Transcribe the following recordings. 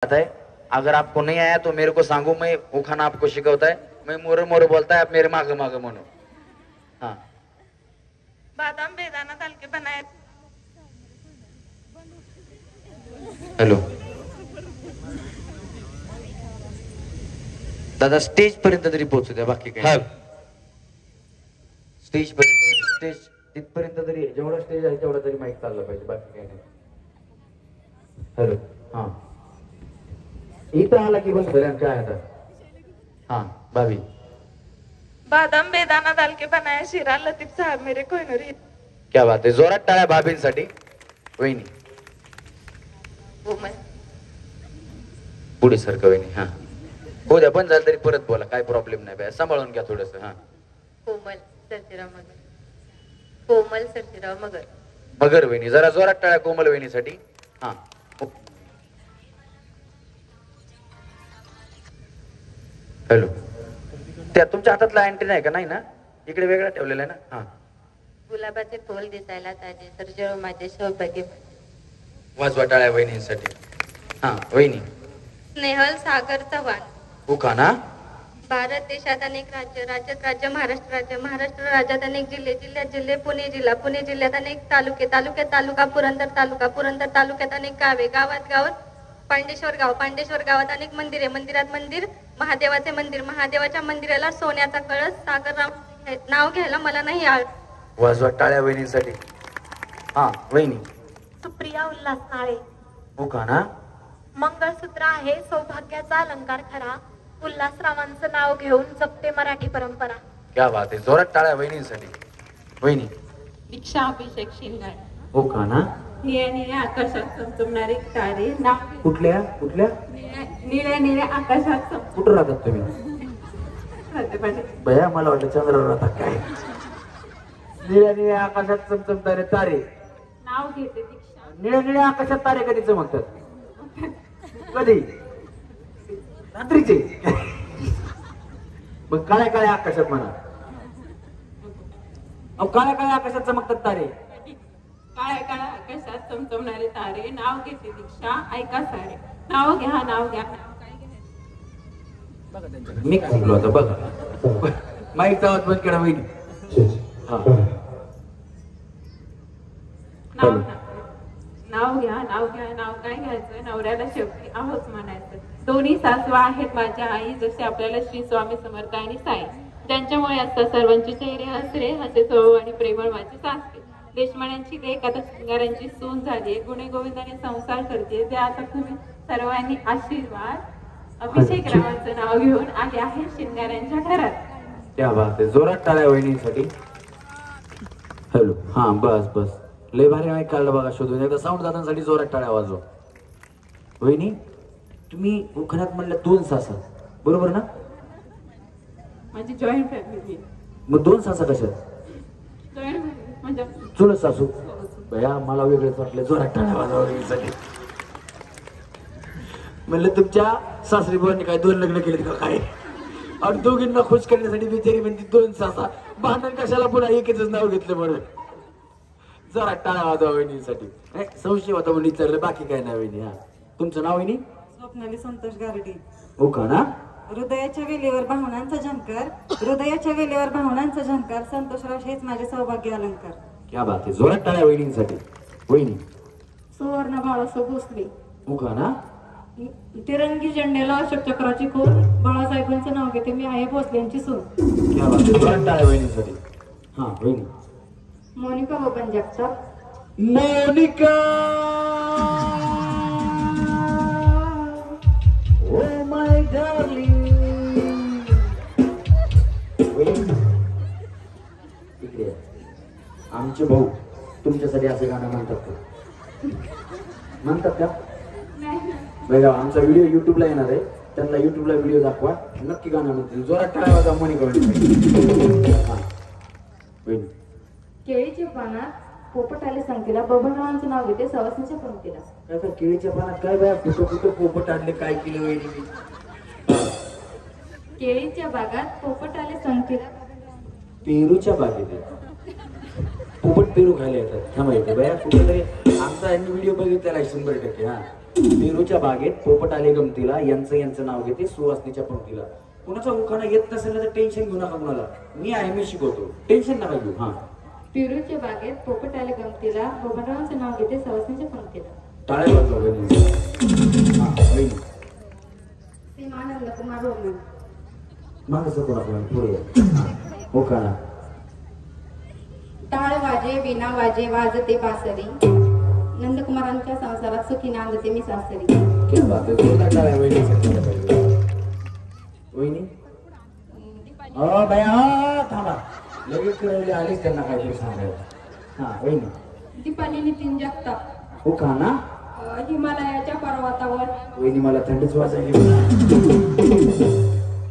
आता है, अगर आपको नहीं आया तो मेरे को सांगू, मैं वो खाना आपको सिखाता है, मैं मोरे मोरे बोलता है, आप मेरे मागे मागे मनो। हाँ, बादाम बेदाना डाल के बनाए। हेलो दादा, स्टेज पर्यंत तरी पोहोचू द्या, बाकी काय स्टेज पर्यंत, स्टेज तिथपर्यंत तरी, जेवढा स्टेज आहे तेवढा तरी माईक चालला पाहिजे, बाकी काय नाही। हेलो, हाँ इथं आला की बस झालं, काय आता। हाँ भाभी, बादाम बेदाना डाल के बनाया शिरा लतीफ साहब मेरे कोहिनूर। क्या बात आहे, जोरात टाळ्या भाभींसाठी। वहिनी पुढे सारखं वहिनी, हा हो द्या, पण झालं तरी परत बोला, काय प्रॉब्लेम नाही बाय, सांभाळून घ्या थोडस। हा, कोमल सर्जेराव मगर, कोमल सर्जेराव मगर, मगर वहिनी, जरा जोरात टाळ्या कोमल वहिनीसाठी। हा, हॅलो, त्या तुमच्या हातातला अँटेना आहे का, नाही ना, इकडे वेगळा ठेवलेला आहे ना। हा, गुलाबाचे फूल दिसायला ताजे सर्जेराव माझे सौभाग्य, वाजवा टाळ्या वहिनींसाठी। हा वहिनी, स्नेहल सागर चव्हाण, हो का ना। भारत देशात अनेक राज्य, राज्यात राज्य महाराष्ट्र राज्य, महाराष्ट्र राज्यात अनेक जिल्हे, जिल्ह्यात जिल्हे, पुणे जिल्हा, पुणे जिल्ह्यात अनेक तालुके, तालुक्यात तालुका, पुरंदर तालुका, पुरंदर तालुक्यात अनेक गावे, गावात गावात पांडेश्वर गाव, पांडेश्वर गावात अनेक मंदिरे, मंदिरात मंदिर, महादेवाचे मंदिर, महादेवाच्या मंदिराला सोन्याचा कळस, सागरराव नाव घ्यायला मला नाही आळ, वाजवा टाळ्या वहिनींसाठी। हा वहिनी, सुप्रिया उल्हास नाळे, हो का ना। मंगळसूत्र आहे सौभाग्याचा अलंकार खरा, उल्हासरावांचं नाव घेऊन जपते मराठी परंपरा। क्या बात आहे, जोरात टाळ्या वहिनींसाठी। वहिनी, दीक्षा अभिषेक शिंगाड, हो का ना। निळ्या निळ्या आकाशात चमचमणारे तारे, नाव कुठल्या कुठल्या, निळ्या निळ्या आकाशात कुठं राहतात तुम्ही भया, मला वाटलं चंद्रावर राहतात काय। निळ्या निळ्या आकाशात चमचमतारे तारे, नाव घेते दीक्षा, निळ्या निळ्या आकाशात तारे कधी चमकतात, कधी रात्रीचे, मग काळ्या काळ्या आकाशात म्हणा, अहो काळ्या काळ्या आकाशात चमकतात तारे, काळ्या काळ्या आकाशात चमचमणारे तारे, नाव घेते दीक्षा ऐका सारे, नाव घ्या नाव घ्या, मी खुंबलो आता बघा, माईकचा आवाज बंद केला वहिनी। हा, नाव नाव घ्या नाव घ्या, नाव काय घ्यायचं, नवऱ्याला शेवटी आहोच म्हणायचं, दोन्ही सासवा आहेत माझ्या आई, जसे आपल्याला श्री स्वामी समर्थ आणि साई, त्यांच्यामुळे असतात सर्वांचे चेहरे हसरे, हसे स्वभाव आणि प्रेमळ माझे सासरे, देशमान्यांची लेक आता शृंगारांची सून झाली, गुणे गोविंदाने संसार करते, ते आता तुम्ही सर्वांनी आशीर्वाद, अभिषेक रावांचं नाव घेऊन आले आहे शृंगारांच्या घरात। क्या बात आहे, जोरात टाळ्या वहिनींसाठी। हॅलो, हा बस बस, लय भारी माईक काढलं बघा शोधून, एकदा साऊंड दादांसाठी जोरात टाळ्या वाजवा। वहिनी, तुम्ही उखण्यात म्हणलं 2 सासा बरोबर ना, माझी जॉईंट फॅमिली, मग 2 सासा कशात, जॉईंट फॅमिली म्हणजे चुलत सासू भया, मला वेगळंच वाटलं, जोरात टाळ्या वाजवा वहिनींसाठी। म्हणलं तुमच्या सासरी बुवांनी काय 2 लग्न केले का काय, आणि दोघींना खुश करण्यासाठी बिचारी म्हणते 2 सासा, भांडण कशाला, पुन्हा एकच नाव घेतलं म्हणून, जरा टाळ्या वाजवा वहिनींसाठी। संशय होता म्हणून विचारलं, बाकी काय नाही वहिनी। हा, तुमचं नाव वहिनी, स्वप्नाली संतोष गारडी, हो का ना। हृदयाच्या वेलीवर भावनांचा झंकार, हृदयाच्या वेलीवर भावनांचा झंकार, संतोषराव हेच माझे सौभाग्य अलंकार। क्या बात आहे, जोरात टाळ्या वहिनींसाठी। वहिनी, सुवर्ण बाळासाहेब भोसले, हो का ना। तिरंगी झेंड्याला अशोक चक्राची खून, बाळासाहेबांचं नाव घेते, मी आहे भोसलेंची सून। क्या बात आहे, जोरात टाळ्या वहिनींसाठी। हा वहिनी, Monika Baban Jagtap, Monika oh my darling, इकडे या. आमचे भाऊ तुमच्यासाठी असे गाणं म्हणतात का, म्हणतात का बघा, आमचा व्हिडिओ युट्यूबला येणार आहे, त्यांना युट्यूबला व्हिडिओ दाखवा, नक्की गाणं म्हणतील, जोरात टाळ्या वाजवा मोनिका वहिनी। हा वहिनी, केळीच्या पानात पोपट आले सांगतीला, बबनरावांचं नाव घेते, सवासनीच्या पंक्तीला। काय काय केळीच्या पानात काय बाया, कुठं कुठं पोपट आणले, काय केलं वहिनी। केळीच्या बागात पोपट आले सांगतीला, पेरूच्या बागेत पोपट पेरू खायला येतात, थांबा येते बाया कुठेतरी, आमचा व्हिडिओ बघितलेला 100%। हा पेरूच्या बागेत पोपट आले गमतीला, यांचं नाव घेते सुवासनीच्या पंक्तीला. कुणाचा उखाणा येत नसेल तर टेन्शन घेऊ नका कुणाला, मी आहे, मी शिकवतो, टेन्शन नका घेऊ. हा, पेरूच्या बागेत पोपट आले गमतीला, बबनरावांचं नाव घेते सवासनीच्या पंक्तीला. टाळ्या वाजवा वहिनी. हा, वहिनी. सीमानंद कुमार रोमन. मागचं कोणा पुढे उखाणा. टाळ वाजे विना वाजे वाजते बासरी, नंदकुमारांच्या संसारात सुखी नांदते मी सासरी. क्या बात आहे, जोरदार टाळ्या वहिनीसाठी पाहिजे. वहिनी बाया थांबा, लगेच फिरवले आलीच त्यांना काहीतरी सांगायला. हा वहिनी. दीपाली नितीन जगताप. उखाणा. हिमालयाच्या पर्वतावर. वहिनी मला थंडीच वाजायची.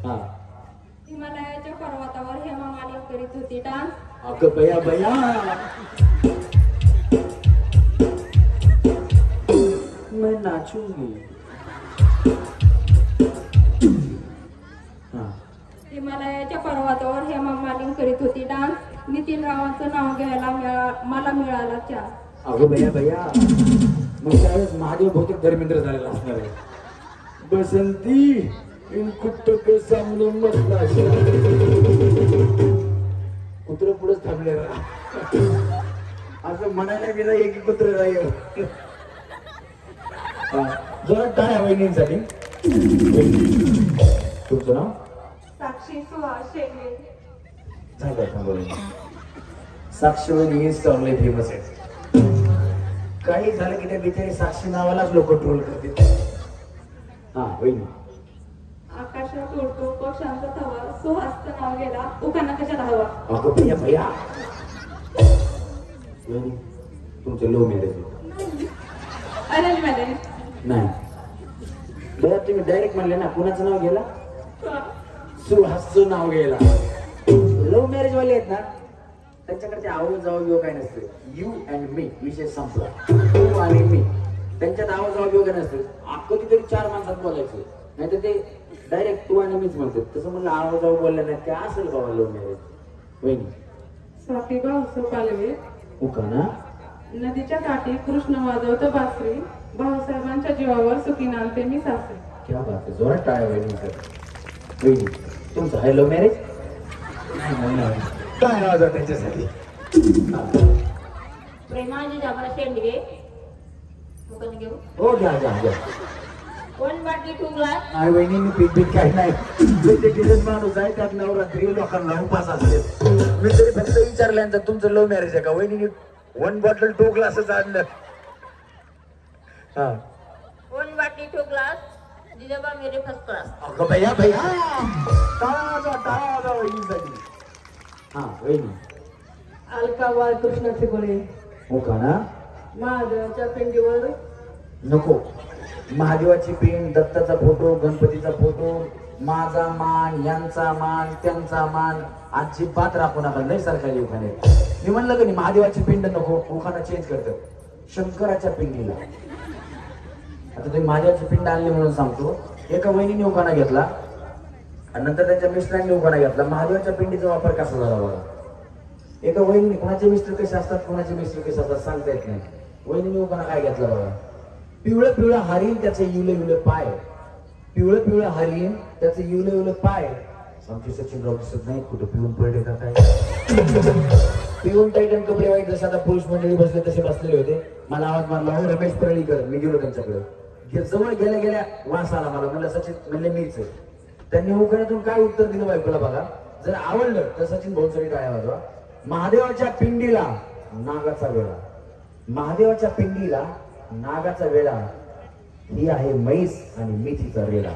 हा. हिमालयाच्या पर्वतावर हेमा मालिक करीत होती डान्स. अगं बया बया, मैं नाचूंगी. हा. हिमालयाच्या पर्वतावर हेमा मालिक करीत होती डान्स. नितीन रावांचं नाव घ्यायला मला मिळाला चान्स. अगं बया बया, मग त्यावेळेस महादेव बहुतेक धर्मेंद्र झालेला असणार आहे. बसंती इन कुत्तों के सामने मत नाचना. कुत्र पुढेच थांबले असं म्हणायला गेलं एक कुत्र राहील. जरा टाळ्या वहिनींसाठी. तुमचं नाव? साक्षी सुहास शेंगे. झालं थांबवलं. साक्षी वहिनी इंस्टावरला फेमस आहे. काही झालं की त्या बिचारी साक्षी नावालाच लोक ट्रोल करते. हा वहिनी. आकाशात उडतो पक्ष्यांचा थवा, सुहासचं नाव गेला उखाणा कशाला हवा. अगं भैया भैया, वहिनी तुमचं लो मॅरेज अरेंज मॅरेज नाही. बरं तुम्ही डायरेक्ट म्हणले ना, कुणाचं नाव गेला? सुहासचं नाव गेला. लव्ह मॅरेज वाले आहेत ना, त्यांच्याकडे आवाज जावं काय नसतं. यू अँड मी विषय संपला. तू आणि मी, त्यांच्यात आवाज जावं काय नसतं. कधीतरी 4 माणसात बोलायचं, नाही तर ते डायरेक्ट तू आणि मीच म्हणतात. तसं म्हणलं आवाज जावं बोललं नाही, काय असेल बाबा लव्ह मॅरेज. वहिनी. स्वाती भाऊसो कालवे. उखाणा. नदीच्या काठी कृष्ण वाजवतो बासरी, भाऊसाहेबांच्या जीवावर सुखी नांदते मी सासरी. क्या बात आहे, जोरात टाळ्या वहिनींसाठी. वहिनी तुमचं आहे लव्ह मॅरेज? नाही, काय आवाज आहे त्यांच्यासाठी. प्रेमाजी जांभळा शेंडगे. मुकन घेऊ. हो घ्या घ्या घ्या. 1 बाटली 2 ग्लास. नाही वहिनी, मी पीक काही नाही. ते गिरज माणूस आहे, त्यात नवरात्री लोकांना उपास असते. मी तरी फक्त विचारल्यानंतर तुमचं लव्ह मॅरेज आहे का? वहिनी 1 बॉटल 2 ग्लासच आणलं. हा. 1 बाटली 2 ग्लास. जिजाबा मेरे फर्स्ट क्लास. अगं भैया भैया, टाळा वाजवा वहिनीसाठी. हा वहिनी. अलका बाळकृष्णाचे गोळे. हो का ना. महादेवाच्या पिंडीवर. नको. महादेवाची पिंड, दत्ताचा फोटो, गणपतीचा फोटो, माझा मान, यांचा मान, त्यांचा मान अजिबात राखू नका. लय सरकारी उखाणे. मी म्हणलं का नाही, महादेवाची पिंड नको, उखाणा चेंज करतात. शंकराच्या पिंडीला. आता तुम्ही महादेवाची पिंड आणली म्हणून सांगतो. एका वहिनीने उखाणा घेतला आणि नंतर त्यांच्या मिस्टरांनी उखाणा घेतला. महादेवाच्या पिंडीचा वापर कसा झाला बघा. एका वहिनीने, कोणाचे मिस्टर कसे असतात, कोणाचे मिस्टर कसे असतात सांगता येत नाही. वहिनीने उखाणा काय घेतला बघा. पिवळं पिवळं हरीण त्याचे युले युले पाय. पिवळं पिवळं हरीण त्याचे युले युले पाय. आमचे सचिनराव दिसत नाही, कुठं पिऊन पडले का काय. पिऊन टाईटन कपडे वाईट जसे आता पुरुष मंडळी बसले तसे बसलेले होते. मला आवाज मारला, हो रमेश परळीकर. मी गेलो त्यांच्याकडे. जवळ गेल्या गेल्या वास आला मला. म्हणलं सचिन, म्हणले मीच आहे. त्यांनी उखाण्यातून काय उत्तर दिलं बायकोला बघा. जर आवडलं तर सचिन भाऊंसाठी टाळ्या वाजवा. महादेवाच्या पिंडीला नागाचा वेळा. महादेवाच्या पिंडीला नागाचा वेळा, ही आहे म्हैस आणि मेथीचा रेडा.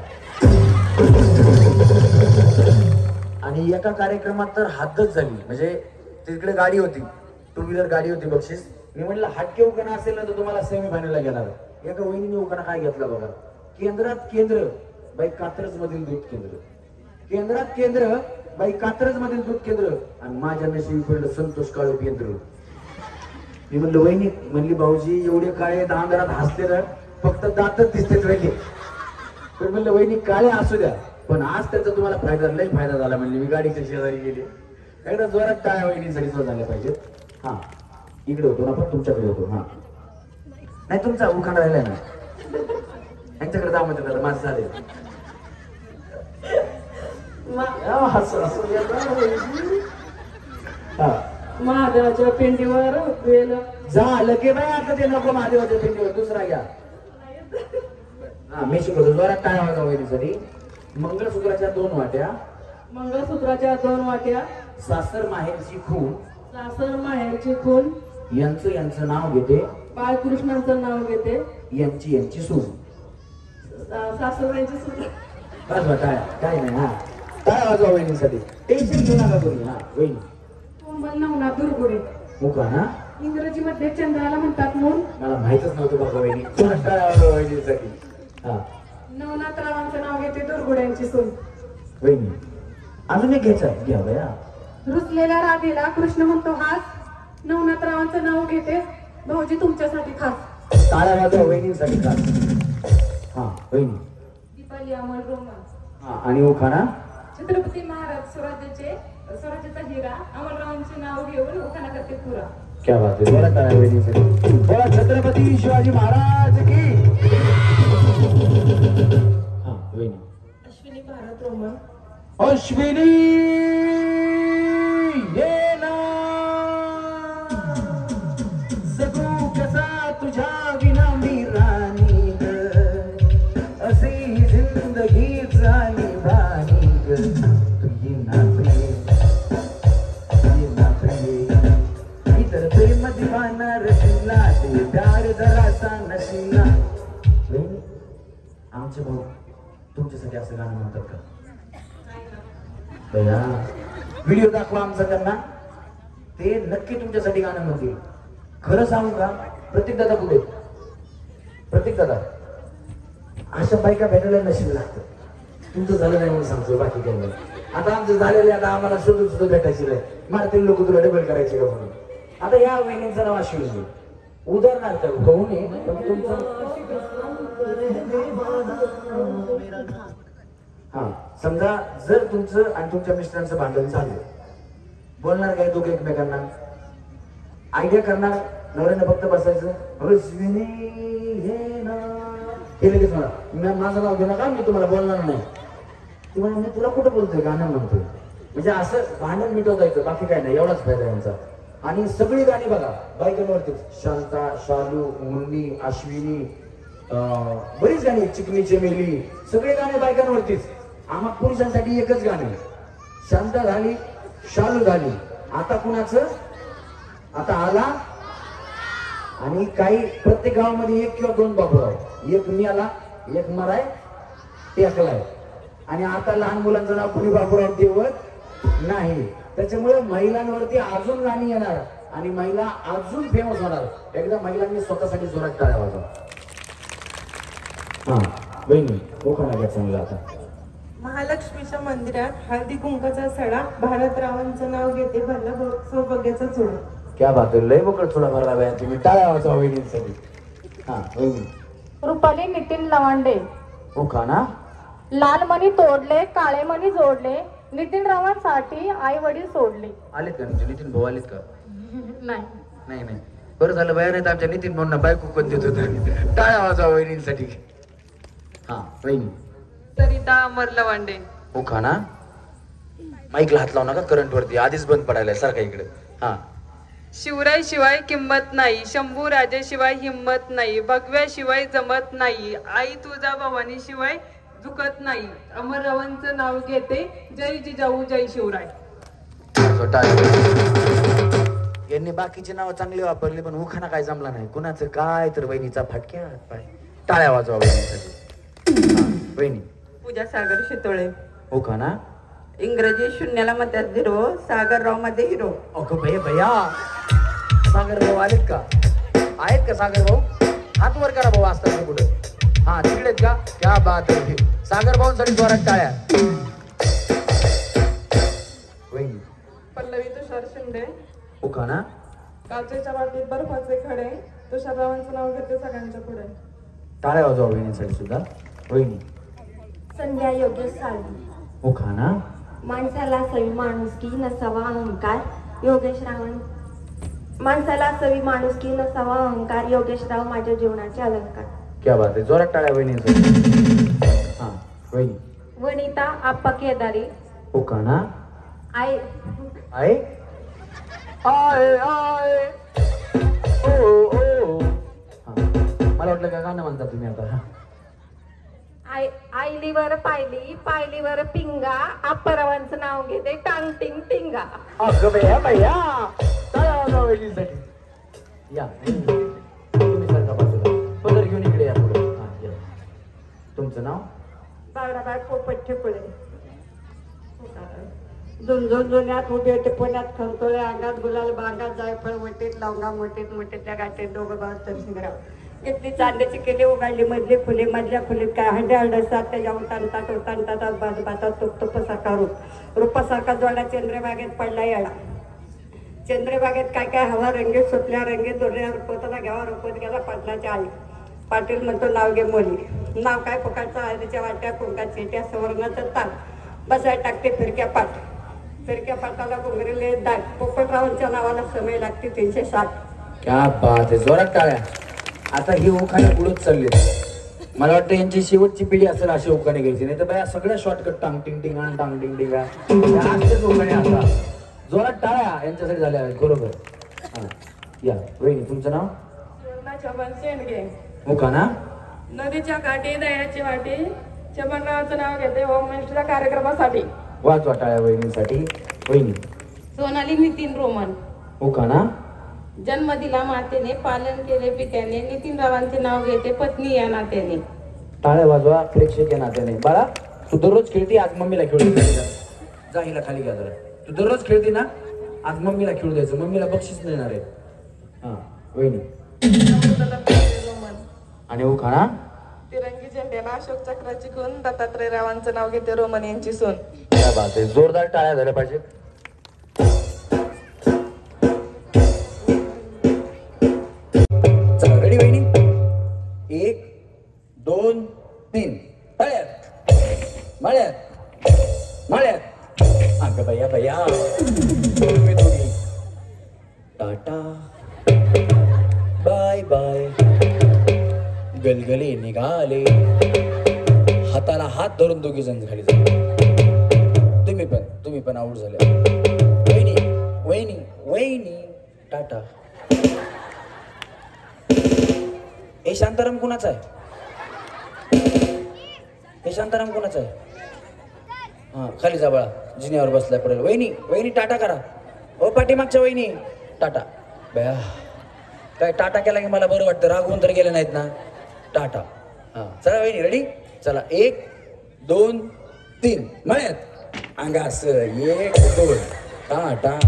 आणि एका कार्यक्रमात तर हद्दच झाली. म्हणजे तिकडे गाडी होती, 2 व्हीलर गाडी होती बक्षीस. मी म्हणलं हटके उखाणा असेल ना तर तुम्हाला सेमी फायनलला घेणार. एका वहिनीने उखाणा काय घेतला बघा. केंद्रात केंद्र बाई कात्रज मधील दूध केंद्र. केंद्रात केंद्र बाई कात्रज मधील दूध केंद्र आणि माझ्या नशिबी पडलं संतोष काळे केंद्र. मी म्हणलं वहिनी, म्हणली भाऊजी एवढे काळे अंधारात हसते ना, फक्त दातच दिसतेच वेगळे. तर म्हणलं वहिनी काळे असू द्या, पण आज त्याचा तुम्हाला फायदा, लय फायदा झाला. म्हणली मी गाडीच्या शेजारी गेली. एकदा जोरात टाळ्या वहिनीसाठी सुरू झाल्या पाहिजेत. हा इकडे होतो ना, पण तुमच्याकडे होतो. हा नाही तुमचा उखाणा राहिलाय ना. यांच्याकडे जा म्हणते त्याला माझं झाले महादेवाच्या पिंडीवर वेल झालं की बाई आता ते नको महादेवाच्या पिंडीवर दुसरा घ्या. हा मी शिकवतो जोरात काय वागा वहिनीसाठी. मंगळसूत्राच्या 2 वाट्या, मंगळसूत्राच्या 2 वाट्या, सासर माहेरची खून, सासर माहेरची खून, यांचं नाव घेते, बाळकृष्णांचं नाव घेते, यांची सून. सासूबाईंची सून. बस बा काय नाही. हा काय वाजवा वहिनीसाठी. टेन्शन घेऊ नका तुम्ही. हा वहिनी कोंबल नवनाथ दुर्गुडे. मुका ना इंग्रजीमध्ये चंद्राला म्हणतात मूल. मला माहितच नव्हतं बघा वहिनी. काय वाजवा वहिनीसाठी. हा नवनाथरावांचं नाव घेते दुर्गुड्यांची सून. वहिनी अजून एक घ्यायचा घ्या बया. रुसलेल्या राधेला कृष्ण म्हणतो हास. नवनाथरावांचं नाव घेते भाऊजी तुमच्यासाठी खास. टाळ्या वाजवा वहिनीसाठी खास. हा वहिनी. दीपाली अमल रोमन. हा आणि उखाणा. छत्रपती महाराज स्वराज्याचा हिरा अमलरावांचे नाव घेऊन उखाणा करते पुरा. क्या बात है. बोला टाळ्या वहिनीसाठी. बोला छत्रपती शिवाजी महाराज की. हा वहिनी. अश्विनी भारत रोमन. अश्विनी ये ना जगू कसा तुझ्या विना मी राणी ग. अशी जिंदगी झाली बानी ग. तू ये ना प्रिय, ये ना प्रिय. इतर प्रेम दिवाना रसिला ते प्यार जरासा नशिला. आमचे भाऊ तुमच्यासाठी असं गाणं म्हणतात का भैया. व्हिडिओ दाखवा आमचा त्यांना. ते नक्की तुमच्यासाठी गाणं म्हणतील. खरं सांगू का प्रतीक दादा कुठे. प्रतीक दादा अशा बायका भेटायला नशीब लागतं. तुमचं झालं नाही म्हणून सांगतो बाकी काही नाही. आता आमचं झालेलं आता आम्हाला शोधून सुद्धा भेटायची नाही. मारतील लोक तुला डबल करायचे का म्हणून. आता या वहिनीचं नाव अश्विनी. उदाहरणार्थ कहू नये पण तुमचं हा समजा जर तुमचं आणि तुमच्या मिस्टरांचं भांडण झालं. बोलणार काय दोघे एकमेकांना. आयडिया करणार. नवऱ्याने फक्त बसायचं हे लगेच म्हणा माझं नाव घेऊ नका मी तुम्हाला बोलणार नाही. तुम्हाला मी तुला कुठं बोलतोय गाणं म्हणतोय. म्हणजे असं भांडण मिटवता येतं बाकी काय नाही. एवढाच फायदा यांचा. आणि सगळी गाणी बघा बायकांवरतीच. शांता, शालू, मुन्नी, अश्विनी, बरीच गाणी. चिकनी चमेली सगळे गाणे बायकांवरतीच. आम्हा पुरुषांसाठी एकच गाणे. शांता झाली, शालू झाली. आता कुणाचं. आता आला आणि काही प्रत्येक गावामध्ये 1 किंवा 2 बाबूराव. एक मियाला, एक मराय, टेकलाय. आणि आता लहान मुलांचं नाव कुणी बाबूराव ठेवत नाही. त्याच्यामुळे महिलांवरती अजून गाणी येणार आणि महिला अजून फेमस होणार. एकदा महिलांनी स्वतःसाठी जोरात टाळ्या वाजवा. हा बहिणी कोकणा घ्या चांगला. आता महालक्ष्मीच्या मंदिरात हळदी कुंकाचा सडा. भारतरावांचं नाव घेते भरला सौभाग्याचा चुडा. क्या बात आहे. लय बकड थोडा भरला बाया तुम्ही. टाळ्या वाजवा वहिनींसाठी. हा वहिनी. रुपाली नितीन लवांडे. उखाणा. लाल मणी तोडले काळे मणी जोडले. नितीन रावांसाठी आई वडील सोडले. आलेत का तुमचे नितीन भाऊ आलेत का. नाही नाही बरं झालं बाया नाही तर आमच्या नितीन भाऊंना बायको पण देत होत. टाळ्या वाजवा वहिनींसाठी. हा वहिनी. सरिता अमर लवांडे. उखाणा. माईकला हात लावू नका करंट वरती. आधीच बंद पडायला सारखा इकडे. हा. शिवराय शिवाय किंमत नाही. शंभू राजेशिवाय हिंमत नाही. भगव्याशिवाय जमत नाही. आई तुझा भवानी शिवाय झुकत नाही. अमररावांचं नाव घेते जय जिजाऊ जय शिवराय. यांनी बाकीचे नाव चांगले वापरले पण उखाणा काय जमला नाही. कुणाचं काय तर वहिनीचा फाटक्या पाय. टाळ्या वाजवा वहिनीसाठी. वहिनी. पूजा सागर शितोळे. उखाणा. इंग्रजी शून्याला म्हणतात 0. सागरराव मध्ये हिरो. अगं भैया सागर भाऊ आलेत का. आहेत का सागर भाऊ. हात वर करा भाऊ असतात कुठं. हा तिकडेच का. क्या बात आहे. सागर भाऊंसाठी जोरात टाळ्या. वहिनी. पल्लवी तुषार शिंदे. उखाणा. काचेच्या वाटीत बर्फाचे खडे. तुषाररावांचं नाव घेते सगळ्यांच्या पुढे. टाळ्या वाजवा वहिनीसाठी सुद्धा. वहिनी. संध्या योगेश साळवी. उखाणा. माणसाला सवी माणुसकी नसावा अहंकार. योगेश रावण. माणसाला सवी माणुसकी नसावा अहंकार. योगेशराव माझ्या जीवनाचे अलंकार. क्या बात आहे, जोरात टाळ्या वहिनींसाठी. हा वहिनी. वनिता आप्पा केदारी. हो का ना. आई आहे आय आय ओ ओ. हा मला वाटलं का गाणं म्हणता तुम्ही आता. आई आईलीवर पायली, पायलीवर पिंगा, आप्पारावांचं नाव घेते टांग टिंग टिंगा. अगं भैया भैया टाळ्या वाजवा वहिनींसाठी. या तुम्ही सारखा बाजूला पदर घेऊन इकडे या पुढे. हा या. तुमचं नाव. बाळाबाई पोपट ठेपुळे. झुंझुन जुन्यात उभे होते पुण्यात खंतोळे अंगात गुलाल बागात जायफळ वटीत लवंगा मोठीत मोठीतल्या गाठीत दोघं भाव तनसिंगराव घेतली चांदीची केली उघडली मधली खुली मधल्या खुलीत काय हंडे हंडसात त्याच्या उतांतात उतांतात बाजूबातात तुप तुपसारखा रूपासारखा जोडा चंद्रबागेत पडला येळा. चंद्रबागेत काय काय हवा रंगीत सुटल्या रंगीत जोडल्या रुपवताना घ्यावा रुपवत गेला पाटलाच्या आई. पाटील म्हणतो नाव घे मोली. नाव काय फुकाटचं हळदीच्या वाट्या कुंकात चेट्या सवर्णाचं ताट बसाय टाकते फिरक्या पाट. फिरक्या पाटाला घुंगरेले दाट. पोपटरावांच्या नावाला समय लागते 360. क्या बात आहे, जोरात टाळ्या. आता ही उखाणे पुढेच चालले. मला वाटतं यांची शेवटची पिढी असेल अशी उखाणे घ्यायची, नाही तर बाया सगळ्या शॉर्टकट टांग टिंग टिंग आणि टांग टिंग टिंग असेच उखाणे. आता जोरात टाळ्या यांच्यासाठी झाल्या आहेत बरोबर. हा या वहिनी. तुमचं नाव. मुका ना. नदीच्या काठी दयाची वाटी छबनरावांचं नाव घेते होम मिनिस्टरच्या कार्यक्रमासाठी. वाचवा टाळ्या वहिनींसाठी. वहिनी. सोनाली नितीन रोमन. मुका ना. जन्म दिला मातेने, पालन केले पित्याने, नितीन रावांचे नाव घेते पत्नी या नात्याने. टाळ्या वाजवा प्रेक्षक या नात्याने. बाळा तू दररोज खेळती, आज मम्मीला खेळू द्यायचं. जा हिला खाली घ्या जरा. तू दररोज खेळती ना, आज मम्मीला खेळू द्यायचं. मम्मीला बक्षीस मिळणार आहे. हा वहिनी. आणि हो खाना. तिरंगी झेंड्याला अशोक चक्राची खून दत्तात्रय रावांचं नाव घेते रोमन यांची सून. क्या बात आहे, जोरदार टाळ्या झाल्या पाहिजे. चला रेडी वहिनी. 1 2 3 टाळ्यात मळ्यात मळ्यात. अगं भैया भैया तुम्ही दोघी टाटा बाय बाय. गलगले निघाले, हाताला हात धरून दोघी जण खाली झाले. तुम्ही पण आऊट झाले. वहिनी वहिनी वहिनी टाटा. हे शांताराम कुणाचा आहे? हे शांताराम कुणाचा आहे? हा खाली जा बाळा, जिन्यावर बसलाय पडेल. वहिनी वहिनी टाटा करा. ओ पाठीमागच्या वहिनी टाटा. बया काय टाटा केला की मला बरं वाटतं. रागवून तर गेले नाहीत ना. टाटा. हा चला वहिनी रेडी. चला 1 2 3 मळ्यात अंगास 1 2 टाटा.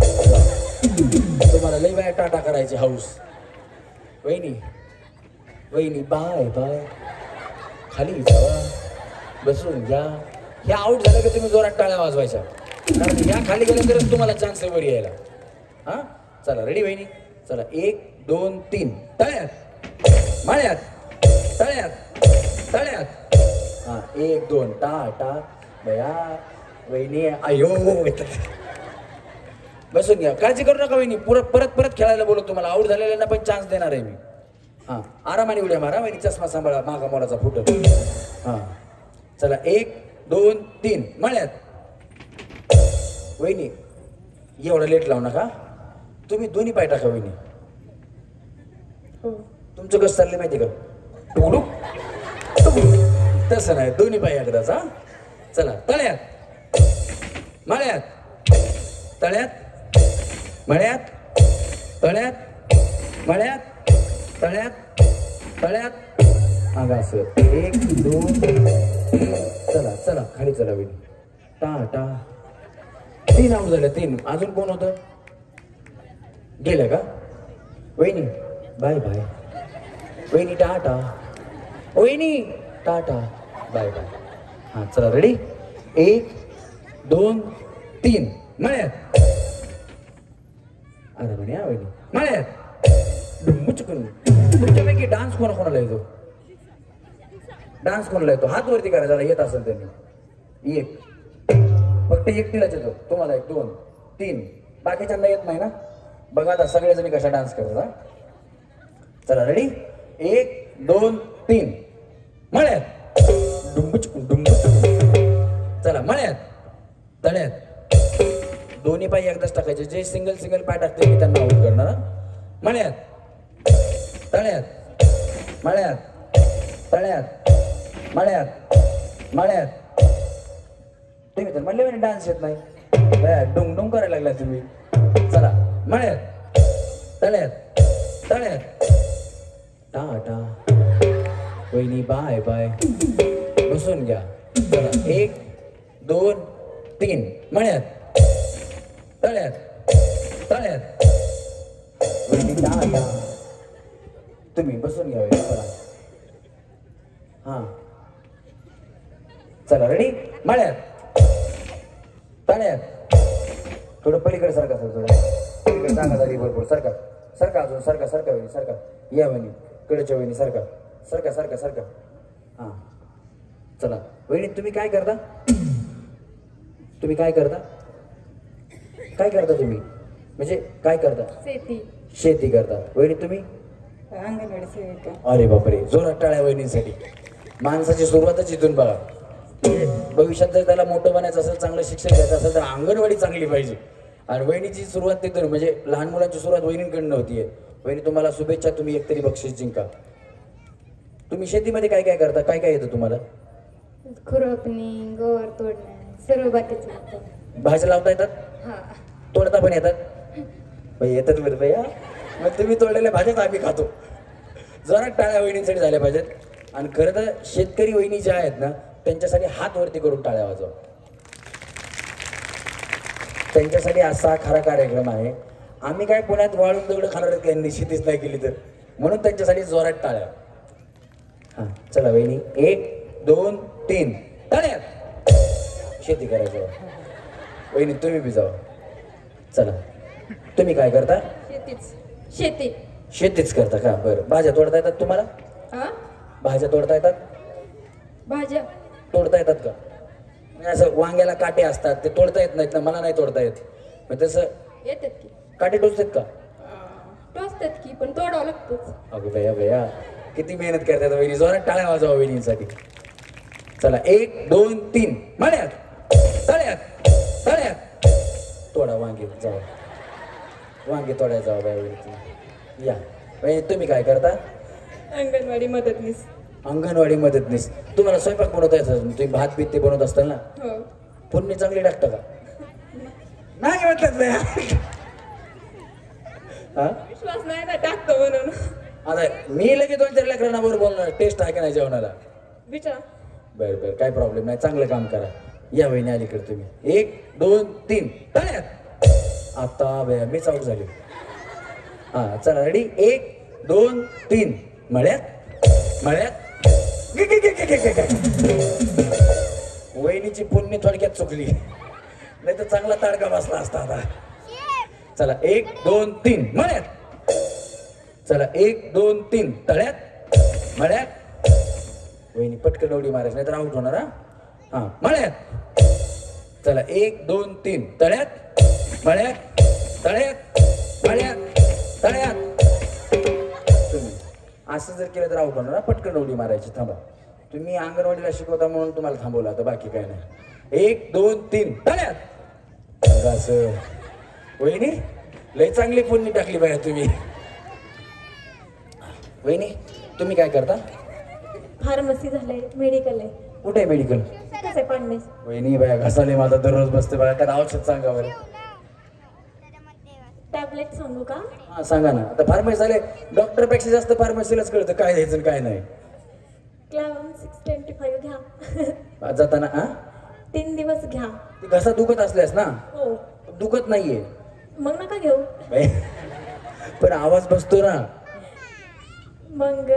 तुम्हाला लई बाय टाटा करायची हाऊस. वहिनी वहिनी बाय बाय. खाली जावा, बसून घ्या. हे आऊट झालं की तुम्ही जोरात टाळ्या वाजवायच्या, कारण या खाली गेल्या तरच तुम्हाला चान्स आहे वर यायला. हा चला रेडी वहिनी. चला 1 2 3 तळ्यात मळ्यात तळ्यात तळ्यात. हा 1 2 टाटा. बया वहिनी आयो. बसून घ्या, काळजी करू नका वहिनी. परत परत खेळायला बोलतो तुम्हाला. आऊट झालेल्यांना पण चान्स देणार आहे मी. हा आरामाने उड्या मारा वहिनी. चष्मा सांभाळा, मागा मोलाचा फुट. हा चला 1 2 3 मळ्यात. वहिनी एवढा लेट लावू नका. तुम्ही दोन्ही पाय टाका वहिनी. तुमचं कसं चाललंय माहिती का? टुकडू तसं नाही, दोन्ही पाय एकदाच. हा चला तळ्यात मळ्यात तळ्यात मळ्यात तळ्यात मळ्यात तळ्यात तळ्यात. मागा असं 1 2 3. चला चला खाली चला वहिनी. टाटा. 3 आऊट झाले. 3. अजून कोण होतं? गेलं का? वहिनी बाय बाय. वहिनी टाटा. वहिनी टाटा बाय बाय. हा चला रेडी. 1 2 3 मळ्यात. अरे म्हणे वहिनी मळ्यात. मुचकून तुमच्यापैकी डान्स कोणाला येतो? डान्स कोणाला येतो? हात वरती करा जरा, येत असेल त्यांनी. 1 फक्त एकटीलाच येतो तुम्हाला. 1 2 3 बाकीच्यांना येत नाही ना. बघा आता सगळेजणी कशा डान्स करतात. चला रेडी. 1 2 3 मळ्यात डुंबुच डुंबुच. चला मळ्यात तळ्यात. दोन्ही पाय एकदाच टाकायचे. जे सिंगल सिंगल पाय टाकते मी त्यांना आउट करणार. मळ्यात तळ्यात मळ्यात तळ्यात मळ्यात मळ्यात. तुम्ही तर म्हणले म्हणे डान्स येत नाही. डुंग डुंग करायला लागला तुम्ही. चला मळ्यात तळ्यात तळ्यात. टाटा वहिनी बाय बाय. बसून घ्या. चला 1 2 3 मळ्यात तळ्यात तळ्यात. वहिनी टाटा. तुम्ही बसून घ्या वहिनी. चला हा चला रेडी. मळ्यात तळ्यात. थोडं पलीकडे सारखा सर. थोडं पलीकडे जागा झाली भरपूर. सारखा सारखा अजून सारखा सारखा वहिनी सारखा. या वहिनी कडच्या वहिनी सारखा सारखा सारखा सारखा. हा चला वहिनी तुम्ही काय करता? तुम्ही काय करता? काय करता तुम्ही? म्हणजे काय करता? शेती. शेती करता. वहिनी तुम्ही? अंगणवाडी सेविका. अरे बापरे जोरात टाळ्या वहिनींसाठी. माणसाची सुरुवातच इथून बघा. भविष्यात जर त्याला मोठं बनायचं असेल, चांगलं शिक्षण घ्यायचं असेल तर अंगणवाडी चांगली पाहिजे. आणि वहिनीची सुरुवात तिथून, म्हणजे लहान मुलांची सुरुवात वहिनींकडनं होतीये. वहिनी तुम्हाला शुभेच्छा. तुम्ही एकतरी बक्षीस जिंका. तुम्ही शेतीमध्ये काय काय करता? काय काय येतं तुम्हाला? खुरपणी, गवळ तोडणं, सर्व बाकीचं येतं. भाज्या लावता येतात? हा. तोडता पण येतात? बाई येतात बरं भैया. मग तुम्ही तोडलेल्या भाज्याच आम्ही खातो. जरा टाळ्या वहिनींसाठी झाल्या पाहिजेत. आणि खरं तर शेतकरी वहिनी ज्या आहेत ना, त्यांच्यासाठी हात वरती करून टाळ्या वाजवा. त्यांच्यासाठी असा खरा कार्यक्रम आहे. आम्ही काय पुण्यात वाळून दगड खाणार आहेत त्यांनी शेतीच नाही केली तर, म्हणून त्यांच्यासाठी जोरात टाळ्या. हा चला वहिनी 1 2 3 टाळ्यात. शेती करायचं. वहिनी तुम्ही बी जावा. चला तुम्ही काय करता? शेती. शेतीच करता का? बरं. भाज्या तोडता येतात तुम्हाला? भाज्या तोडता येतात? भाज्या तोडता येतात का? असं वांग्याला काटे असतात ते तोडता येत नाहीत ना. मला नाही तोडता येत. मग तसं येतात की. काटे टोचतात का? टोचतात की, पण तोडावं लागतंच. अगं भैया भैया किती मेहनत करतात वहिनी. जोरात टाळ्या वाजवा वहिनींसाठी. चला 1 2 3 मळ्यात तळ्यात तळ्यात. तोडा वांगे. जावा वांगे तोडायला जावा बाय वहिनी. या वहिनी तुम्ही काय करता? अंगणवाडी मदतनीस. अंगणवाडी मदतनीस. तुम्हाला स्वयंपाक बनवता येतं? तुम्ही भात बीत ते बनवत असताल ना? हो. फोडणी चांगली टाकता का? नाही म्हटलं भैया. हा विश्वास नाही ना टाकतो म्हणून. आता मी लगेच 2-4 लेकरांना बरोबर बोलणार. टेस्ट आहे का नाही जेवणाला? विचार. बरं बरं काय प्रॉब्लेम नाही. चांगलं काम करा. या वहिनी अलीकडे तुम्ही 1 2 3 तळ्यात. आता भैया मीच आऊट झाली. हा चला रेडी 1 2 3 मळ्यात मळ्यात. वहिनीची पुण्य थोडक्यात चुकली, नाही तर चांगला ताडका बसला असता. आता चला 1 2 3 मळ्यात. चला 1 2 3 तळ्यात मळ्यात. वहिनी पटकन उडी मारायची नाही तर आऊट होणार. हा मळ्यात. चला 1 2 3 तळ्यात मळ्यात तळ्यात मळ्यात तळ्यात. तुम्ही असं जर केलं तर आऊट होणार. पटकन उडी मारायची. थांबा. तुम्ही अंगणवाडीला शिकवता म्हणून तुम्हाला थांबवलं. आता बाकी काय नाही. 1 2 3 तळ्यात. असं वहिनी लय चांगली पुण्य टाकली बाया तुम्ही. वहिनी तुम्ही काय करता? फार्मसी झालंय, मेडिकल आहे. कुठे आहे मेडिकल? कसे पाडणे. वहिनी बाया घसाले माझा दररोज बसते बघा. काय औषध सांगा बरं. टॅबलेट सांगू का? हा सांगा ना. आता फार्मसी झाले. डॉक्टर पेक्षा जास्त फार्मसीलाच कळतं काय द्यायचं काय नाही. क्लावन 625 घ्या. जाताना हा 3 दिवस घ्या. ती घसा दुखत असल्यास ना? हो. दुखत नाहीये मग नका घेऊ. पण आवाज बसतो ना. मग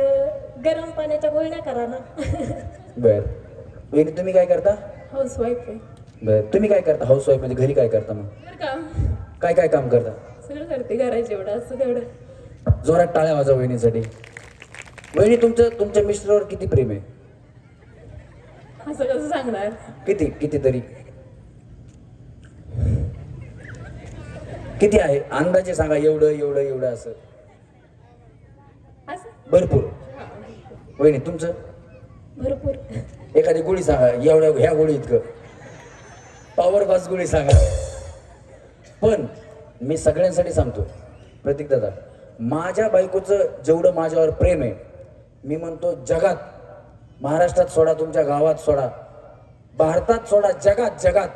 गरम पाण्याच्या गुळण्या करा ना. बर वहिनी तुम्ही काय करता? हाऊसवाईफ आहे. बर तुम्ही काय करता? हाऊस वाईफ म्हणजे घरी काय करता? मग बरं का, काय काय काम करता? सगळं करते घराचे एवढं असं तेवढं. जोरात टाळ्या वाजवा वहिनीसाठी. वहिनी तुमच्या मिस्टरवर किती प्रेम आहे? असं कसं सांगणार? किती तरी किती आहे अंदाजे सांगा. एवढं असं? असं भरपूर. वहिनी तुमचं? भरपूर एखादी गोळी सांगा, एवढ्या ह्या गोळी इतकं पॉवर पास गोळी सांगा. पण मी सगळ्यांसाठी सांगतो प्रतीक दादा, माझ्या बायकोचं जेवढं माझ्यावर प्रेम आहे, मी म्हणतो जगात, महाराष्ट्रात सोडा, तुमच्या गावात सोडा, भारतात सोडा, जगात जगात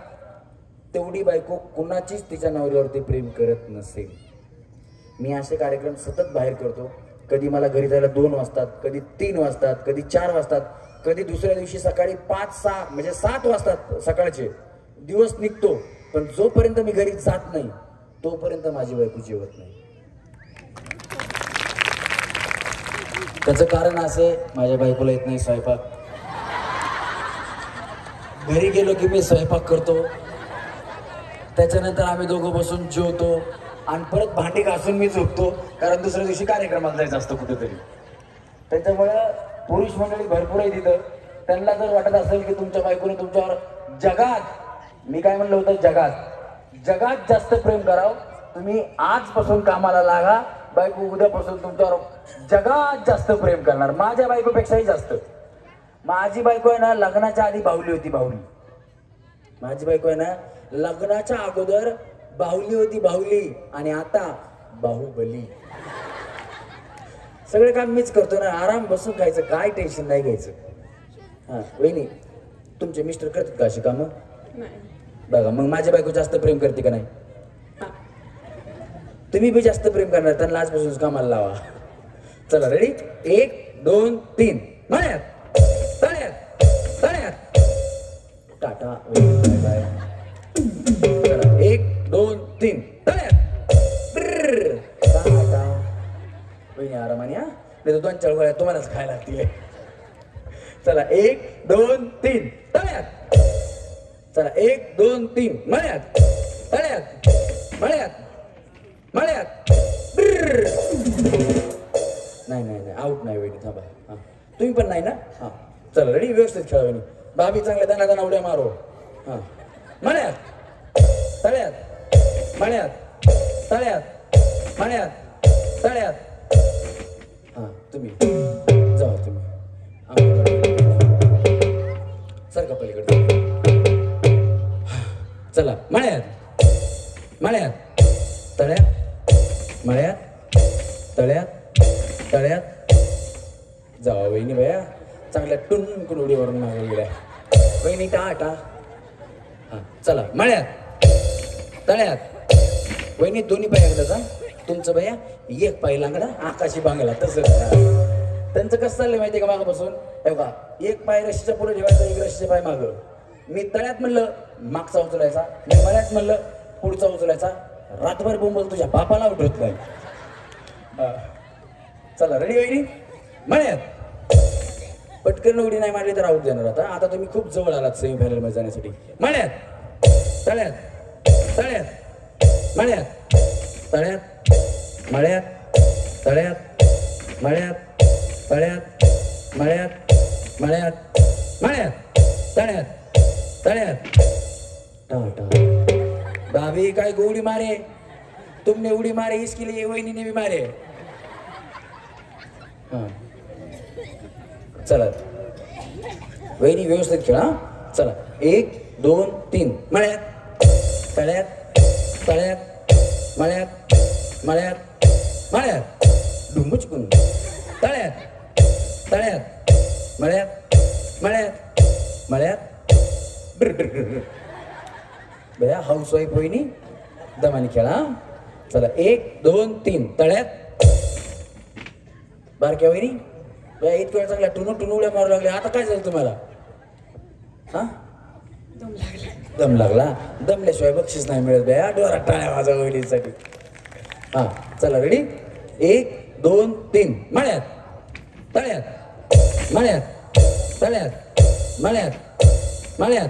तेवढी बायको कुणाचीच तिच्या नवऱ्यावरती प्रेम करत नसेल. मी असे कार्यक्रम सतत बाहेर करतो. कधी मला घरी जायला 2 वाजतात, कधी 3 वाजतात, कधी 4 वाजतात, कधी दुसऱ्या दिवशी सकाळी 5-6 म्हणजे 7 वाजतात सकाळचे. दिवस निघतो, पण जोपर्यंत मी घरी जात नाही तोपर्यंत माझी बायको जेवत नाही. त्याचं कारण असे, माझ्या बायकोला येत नाही स्वयंपाक. घरी गेलो की मी स्वयंपाक करतो, त्याच्यानंतर आम्ही दोघं बसून जेवतो आणि परत भांडी घासून मी झोपतो, कारण दुसऱ्या दिवशी कार्यक्रमाला जायचं असतं कुठेतरी. त्याच्यामुळं पुरुष मंडळी भरपूर आहे तिथं. त्यांना जर वाटत असेल की तुमच्या बायकोने तुमच्यावर जगात, मी काय म्हणलं होतं, जगात जास्त प्रेम करावं, तुम्ही आजपासून कामाला लागा. बायको उद्यापासून तुमच्यावर जगात जास्त प्रेम करणार, माझ्या बायकोपेक्षाही जास्त. माझी बायको आहे ना, लग्नाच्या आधी बाहुली होती, बाहुली. माझी बायको आहे ना, लग्नाच्या अगोदर बाहुली होती, बाहुली, आणि आता बाहुबली. सगळे काम मीच करतो ना, आराम बसून खायचं, काय टेन्शन नाही घ्यायचं. हा वहिनी, तुमचे मिस्टर करतात का अशी कामं? बघा, मग माझ्या बायको जास्त प्रेम करते का नाही? तुम्ही बी जास्त प्रेम करणार, त्यांना आजपासूनच कामाला लावा. चला रेडी, 1 2 3 म्हणत तळ्यात तळ्यात टाटा बाय बाय. चला 1 2 3 तळ्यात टाटा. वहिनी आरामाने हा, नाही तर 2-4 गोळ्या तुम्हालाच खायला लागतील. चला 1 2 3 तळ्यात. चला 1 2 3 मळ्यात तळ्यात मळ्यात मळ्यात. नाही नाही नाही, आउट नाही वहिनी, थांबा. हा तुम्ही पण नाही ना? हा चला रेडी, व्यवस्थित खेळा वहिनी. भाभी चांगल्या दाना उड्या मारो. हा मळ्यात तळ्यात मळ्यात तळ्यात मळ्यात तळ्यात. हा तुम्ही जावा, तुम्ही सारखा पलीकडे. चला मळ्यात मळ्यात तळ्यात मळ्यात तळ्यात तळ्यात. जावा वहिनी भया, चांगल्या टुनकून उडीवरून मागे गेल्या वहिनी. टाटा. हा चला मळ्यात तळ्यात. वहिनी दोन्ही पाय लागलं का तुमचं भया? एक पाय लागला आकाशी बांगला. तसं त्यांचं कसं चाललंय माहितीये का, मागापासून बघा, एक पाय रशीच्या पुढे ठेवायचा, एक रशीचे पाय मागं. मी तळ्यात म्हणलं मागचा उचलायचा, मी मळ्यात म्हणलं पुढचा उचलायचा. रातभर बोंबल तुझ्या बापाला उठवत नाही. चला रेडी वहिनी, मळ्यात. पटकन उडी नाही मारली तर आऊट देणार. आता तुम्ही खूप जवळ आलात सेमीफायनल मध्ये जाण्यासाठी. मळ्यात तळ्यात तळ्यात मळ्यात तळ्यात मळ्यात तळ्यात मळ्यात तळ्यात मळ्यात मळ्यात मळ्यात तळ्यात तळ्यात. टाटा. भाभी काय उडी मारे, तुमने उडी मारे इसके लिए वहिनी ने भी मारे. हाँ चला वहिनी व्यवस्थित खेळा. चला 1 2 3 मळ्यात तळ्यात तळ्यात मळ्यात मळ्यात मळ्यात डुंबुचकून तळ्यात तळ्यात मळ्यात मळ्यात मळ्यात. भया हाऊस वाईफ वहिनी दमाने खेळा. चला 1 2 3 तळ्यात. बारक्या वहिनी भया इतक्या वेळ चांगल्या टुनू उड्या मारू लागल्या, आता काय झालं तुम्हाला? हा दम लागला. दमल्याशिवाय बक्षीस नाही मिळत भया. डोरा टाळ्या माझ्या वहिनीसाठी. हा चला रेडी, 1 2 3 मळ्यात तळ्यात मळ्यात तळ्यात मळ्यात मळ्यात.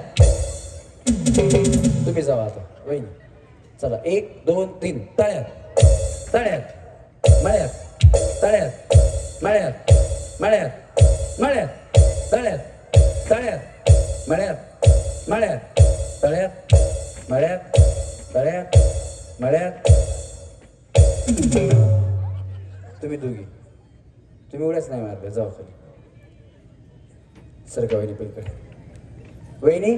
तुम्ही जावा आता वहिनी. चला 1 2 3 तळ्यात तळ्यात मळ्यात तळ्यात मळ्यात मळ्यात मळ्यात तळ्यात तळ्यात मळ्यात मळ्यात तळ्यात मळ्यात तळ्यात मळ्यात. तुम्ही दोघी, तुम्ही उड्याच नाही मारल्या, जाऊ खाली. सर का वहिनी पलीकडे वहिनी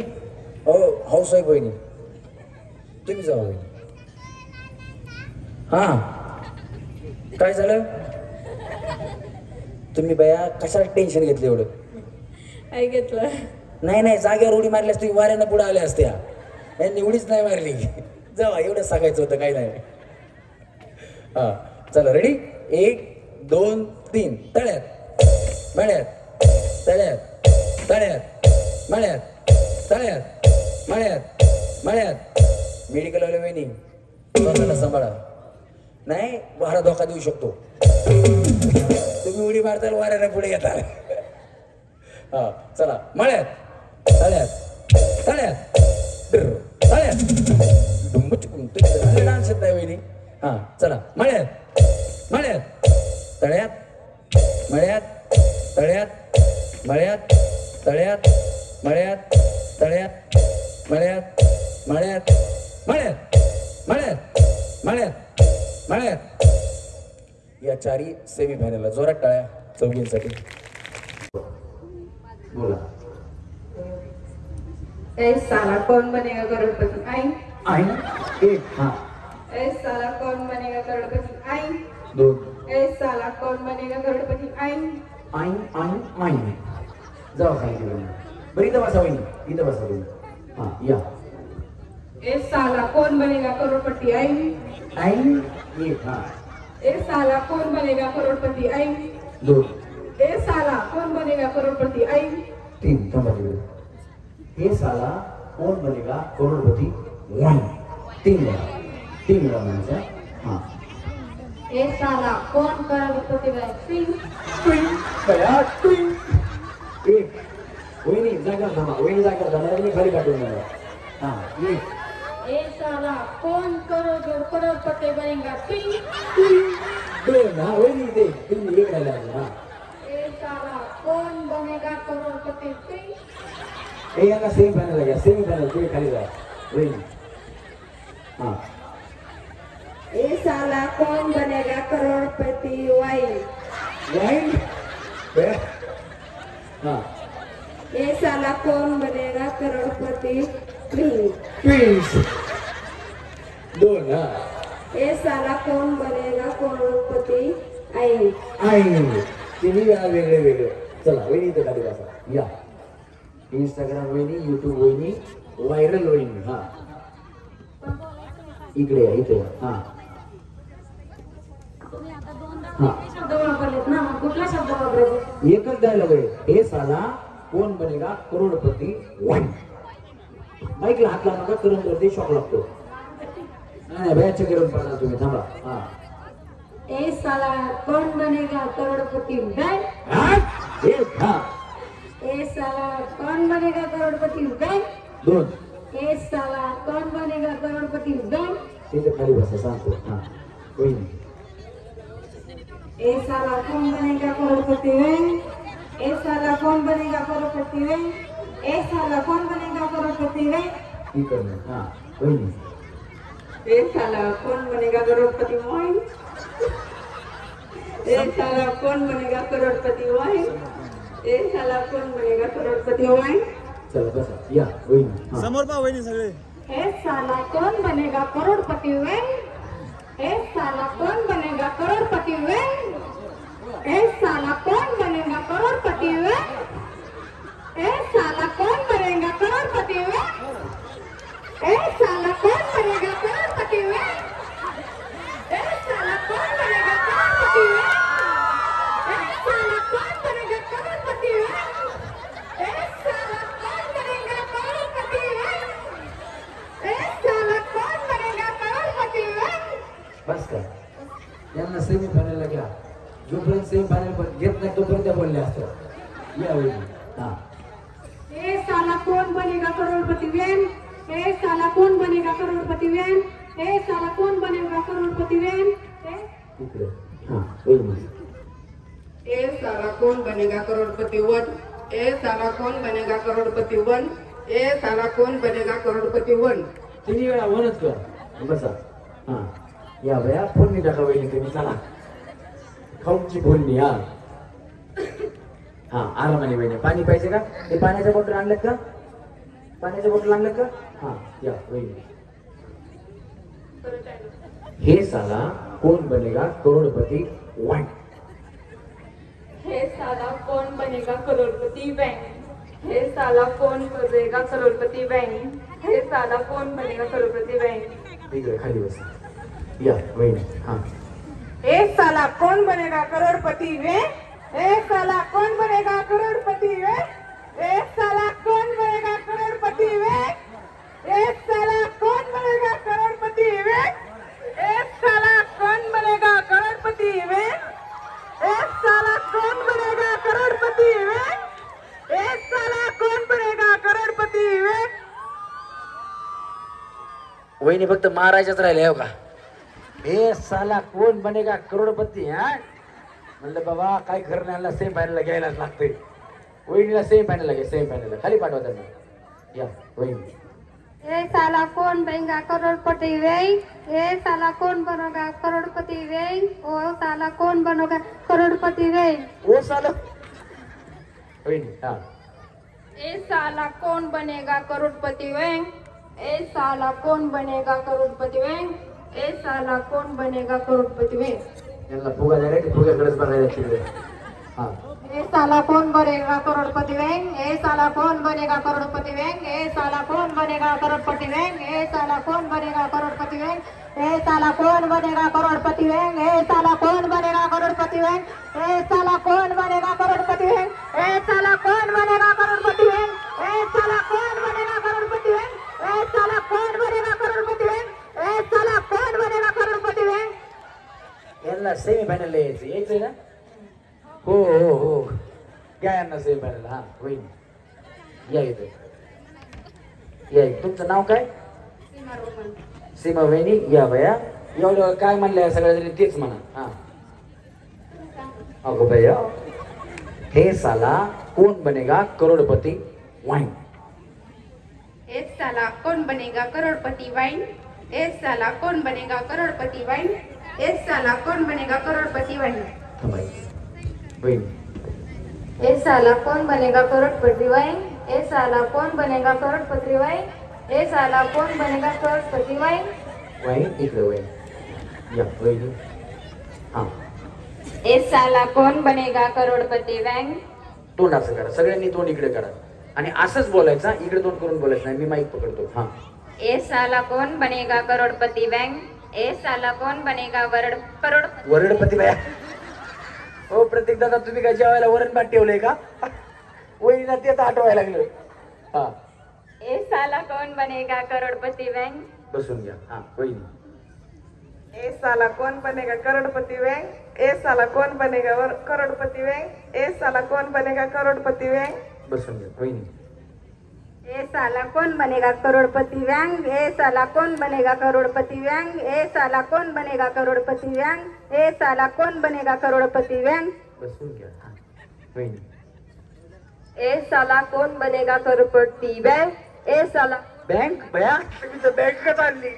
हो हाऊस वाईफ वहिनी तुम्ही जावा वहिनी हा काय झालं तुम्ही बया कशाला टेन्शन घेतलं एवढं आई घेतलं नाही नाही जागेवर उडी मारल्यास तुम्ही वाऱ्यानं पुढे आल्या असत्या यांनी उडीच नाही मारली जावा एवढं सांगायचं होतं काही नाही हा चला रेडी 1 2 3 तळ्यात मळ्यात तळ्यात तळ्यात मळ्यात तळ्यात मळ्यात मळ्यात मेडिकल वाले वहिनी स्वतःला सांभाळा नाही वारा धोका देऊ शकतो तुम्ही उडी मारताल वाऱ्याने पुढे येताल हा चला मळ्यात तळ्यात तळ्यात तळ्यात डान्स येत नाही वहिनी हा चला मळ्यात मळ्यात तळ्यात मळ्यात तळ्यात मळ्यात तळ्यात मळ्यात तळ्यात मळ्यात मळ्यात मळ्यात मळ्यात मळ्यात मळ्यात या चारी सेमी फायनलला जोरात टाळ्या चौघींसाठी बोला ए साला कौन बनेगा करोड़पति आई आहे ना एक हा ए साला कौन बनेगा करोड़पति आई 2 ए साला कौन बनेगा करोड़पति आई आई आई आई जाऊ खाली घेऊन बरं इथं बसा वहिनी इथं बसा वहिनी हा या ए साला कौन बनेगा करोड़पति आई आई एक हा ए साला कौन बनेगा करोड़पति आई 2 ए साला कौन बनेगा करोड़पति आई 3 थांबा तिकडे हे साला कौन बनेगा करोड़पति 1 3 वेळा म्हणायचा हा ए साला कौन करोड़पति बनेगा बया एक वहिनी जागा थांबा वहिनी जागा थांबा मी खाली काढून मला हा एक ए साला कौन करोड़पति बनेगा दोन हा वहिनी दे तुम्ही एक राहिला हा ए साला कौन बनेगा करोड़पति हे यांना सेमी फायनल घ्या सेमी फायनल तुम्ही खाली जा वहिनी हा ए साला कौन बनेगा करोड़पति वाई वाइन हा ए साला कौन बनेगा करोड़पति ट्विन्स दोन हा ए साला कौन बनेगा करोड़पति आई आई तिन्ही वेळा वेगळे वेगळे चला वहिनी इथं खाली बसा या इंस्टाग्राम वहिनी युट्यूब वहिनी व्हायरल वहिनी हा इकडे या इथे हा हा शब्द वापरलेत ना मग कुठला शब्द वापरायचा एकच डायलॉग आहे हे साला कोण बनेगा करोडपती वन माईकला हात लावू नका करंट वरती शॉक लागतो नाही भयाच्या गरम पडणार तुम्ही थांबा हा ए साला कौन बनेगा करोड़पति बैंक एक हा ए साला कौन बनेगा करोड़पति बैंक दोन ए साला कौन बनेगा करोड़पति बैंक तिथे खाली बसा सांगतो हा वहिनी ए साला कौन बनेगा करोड़पति बैंक ए साला कौन बनेगा करोड़पति बैंक ए साला कौन बनेगा करोड़पति बैंक इकडनं हा वहिनी ए साला कौन बनेगा करोड़पति वाइन ए साला कौन बनेगा करोड़पति वाइन ए साला कौन बनेगा करोड़पति वाइन चला बसा या वहिनी हा समोर पहा वहिनी सगळे ए साला कौन बनेगा करोड़पति बैंक ए साला कौन बनेगा करोड़पति बैंक ए साला कौन बनेगा करोड़पति बैंक ए साला कौन बनेगा करोड़पति बैंक ए साला कौन बनेगा करोड़पति बैंक ए साला कौन बनेगा करोड़पति बैंक ए साला कौन बनेगा करोड़पति बैंक ए साला कौन बनेगा करोड़पति बैंक ए साला कौन बनेगा करोड़पति बैंक बस का यांना सेमी फायनलला घ्या जोपर्यंत सेमी फायनल पण घेत नाही तोपर्यंत त्या बोलले असतात या वहिनी हा ए साला कौन बनेगा करोड़पति बैंक ए साला कौन बनेगा करोड़पति बैंक ए साला कौन बनेगा करोड़पति बैंक इकडे हा वहिनी ए साला कौन बनेगा करोड़पति वन ए साला कौन बनेगा करोड़पति वन ए साला कौन बनेगा करोड़पति वन तिन्ही वेळा वनच कर बसा हा या बया फोडणी टाका वहिनी तुम्ही चला खाऊची फोडणी हा हा आरामाने वहिनी. पाणी पाहिजे का? ते पाण्याच्या बॉटल आणल्यात का? पाण्याच्या बॉटल आणल्यात का? हा या वहिनी. हे साला कोण बनेगा करोडपती 1. हे साला कौन बनेगा करोड़पति बैंक. हे साला कौन बनेगा करोड़पति बैंक. हे साला कौन बनेगा करोड़पति बैंक. इकडे खाली बस. या वहिनी. हा एक साला कौन बनेगा करोड़पति वे. एक साला कौन बनेगा करोड़पति वे. एक साला कौन बनेगा करोड़पति वे. एक साला कौन बनेगा करोड़पति वे. एक साला कौन बनेगा करोड़पति वे. एक साला कौन बनेगा करोड़पति वे. एक साला कौन बनेगा करोड़पति वे. वहिनी फक्त मारायच्याच राहिल्या हो का? हे साला कोण बनेगा करोडपती. हा म्हणलं बाबा काय खरं नाही, सेम फायनलला घ्यायलाच लागते. वहिनीला सेम फायनलला घ्या. सेम फायनलला खाली पाठवा त्यांना. या वहिनी. ए साला कौन बनेगा करोड़पति बैंक. ए साला कौन बनेगा करोड़पति बैंक. ओ साला कौन बनेगा करोड़पति बैंक. ओ साला वहिनी. हा ए साला कौन बनेगा करोड़पति बैंक. ए साला कौन बनेगा करोड़पति बैंक. ए साला कौन बनेगा करोड़पति बैंक. यांना फुगा द्या रे. फुग्याकडेच बघायला तिकडे. हा ए साला कौन बनेगा करोड़पति बैंक. ए साला कौन बनेगा करोड़पति बैंक. ए साला कौन बनेगा करोड़पति बैंक. ए साला कौन बनेगा करोड़पति बैंक. ए साला कौन बनेगा करोड़पति बैंक. ए साला कौन बनेगा करोड़पति बैंक. ए साला कौन बनेगा करोड़पति बैंक. ए साला कौन बनेगा करोड़पति बैंक. ए साला कौन बनेगा करोड़पति बैंक. ए साला कौन बनेगा करोड़पति बैंक. ए साला कौन बनेगा करोड़पति बैंक. यांना सेमी फायनल यायचंय ना? हो हो हो घ्या यांना सेमी फायनल. हा वहिनी या इथे. या इथे. तुमचं नाव काय? सीमा वहिनी. या भया. एवढं काय म्हणलंय सगळ्या जणी तेच म्हणा. हा अगो भैया. हे साला कोण बनेगा करोडपती 1. एक साला कौन बनेगा करोड़पति वाइन. एक साला कौन बनेगा करोड़पति वाइन. एक साला कौन बनेगा करोड़पति वाइन. वहिनी. ए साला कौन बनेगा करोड़पति बैंक. ए साला कौन बनेगा करोड़पति बैंक. ए साला कौन बनेगा करोड़पति बैंक. वहिनी इकडे वहिनी. या वहिनी. हा ए साला कौन बनेगा करोड़पति बैंक. तोंड असं करा. सगळ्यांनी तोंड इकडे करा आणि असंच बोलायचं. इकडे तोंड करून बोलायचं नाही. मी माईक पकडतो. हा ए साला कौन बनेगा करोड़पति बैंक. ए साला कौन बनेगा करोड़. वरडपती बाया. हो प्रत्येक दादा तुम्ही काय जेवायला वरण भात ठेवलंय का? वहिनीला तेच आठवायला लागलं. हा ए साला कौन बनेगा करोड़पति बैंक. बसून घ्या. हा वहिनी. ए साला कौन बनेगा करोड़पति बैंक. ए साला कौन बनेगा करोड़पति बैंक. ए साला कौन बनेगा करोड़पति बैंक. बसून घ्या वहिनी. ए साला कौन बनेगा करोड़पति बैंक. ए साला कौन बनेगा करोड़पति बैंक. ए साला कौन बनेगा करोड़पति बैंक. ए साला कौन बनेगा करोड़पति बैंक. बसून घ्या. हा वहिनी. ए साला कौन बनेगा करोड़पति बैंक. ए साला बँक बया तुम्ही तर बँकच आणली.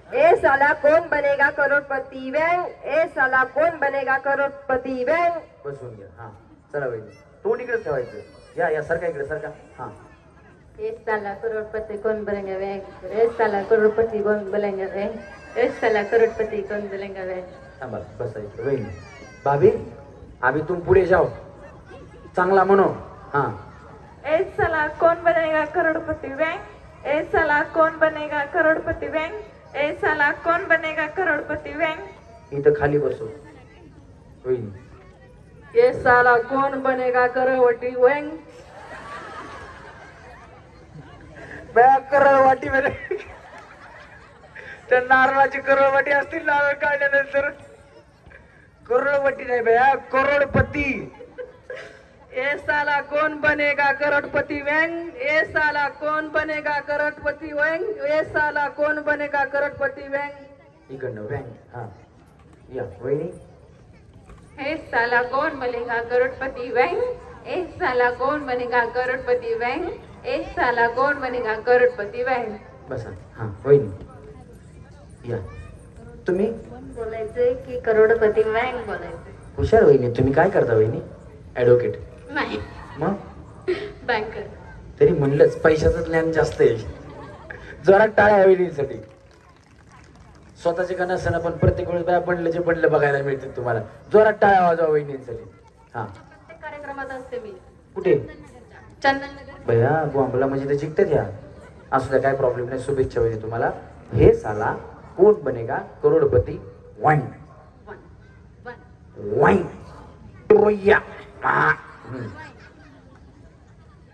ए साला कौन बनेगा करोड़पति बैंक. ए साला कौन बनेगा करोड़पति बैंक. बसून घ्या. हा चला वहिनी. तोंड इकडेच ठेवायचं. या या सरका इकडे सरका. हा ए साला करोड़पति कौन बनेगा बैंक. ए साला करोड़पति कौन बनेगा बैंक. ए साला करोड़पति कौन बनेगा बैंक. थांबा बसा इकडे वहिनी. भाभी अभी तुम पुढे जाओ. चांगला म्हणो. हा ए साला कौन बनेगा करोड़पति बैंक. ए साला कौन बनेगा करोड़पति बैंक. ए साला कौन बनेगा करोड़पति बैंक. इथं खाली बसो वहिनी. ये साला कौन बनेगा करोड़पति बैंक. बया करोडवाटी मध्ये त्या नारळाची करोडवाटी असतील. नारळ काढल्यानंतर करोडवाटी नाही बया करोडपती. ये साला कौन बनेगा करोड़पति बैंक. ये साला कौन बनेगा करोड़पति बैंक. ये साला कौन बनेगा करोड़पति बैंक. इकडनं बँक. हा या वहिनी. ए साला कौन बनेगा करोड़पति बैंक. ए साला कौन बनेगा करोड़पति बैंक. ए साला कौन बनेगा करोड़पति बैंक. बसा. हा वहिनी या. तुम्ही बोलायचंय की करोड़पति बैंक बोलायचंय. हुशार वहिनी. तुम्ही काय करता वहिनी? ऍडव्होकेट नाही. मग बँकर. तरी म्हणलंच पैशाचं ज्ञान जास्त आहे. जोरात टाळ्या वहिनीसाठी. स्वतःचे का नसताना पण प्रत्येक वेळेस बाया बनलं बघायला मिळते तुम्हाला. जोरात टाळ्या वाजवा वहिनींसाठी. हा प्रत्येक कार्यक्रमात असते मी. कुठे? चंदननगर. भैया बॉम्बला म्हणजे ते जिंकतात या. असू द्या, काय प्रॉब्लेम नाही. शुभेच्छा वहिनी तुम्हाला. हे साला कोण बनेगा करोडपती वाईन वाईन टोया.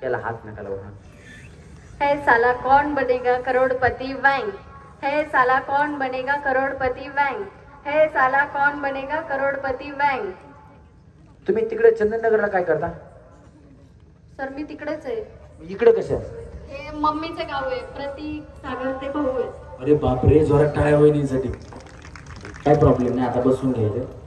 याला हात नका लावू. है साला कौन बनेगा करोड़पति बैंक. है साला कौन बनेगा करोड़पति बैंक. है साला कौन बनेगा करोड़पति बैंक. तुम्ही तिकडे चंदननगरला काय करता? सर मी तिकडेच आहे. इकडे कशा? हे मम्मीचे गाव आहे. प्रतीक सागर ते भाऊ आहे. अरे बापरे, जोरात टाळ्या वहिनीसाठी. काय प्रॉब्लेम नाही, आता बसून घ्यायचं.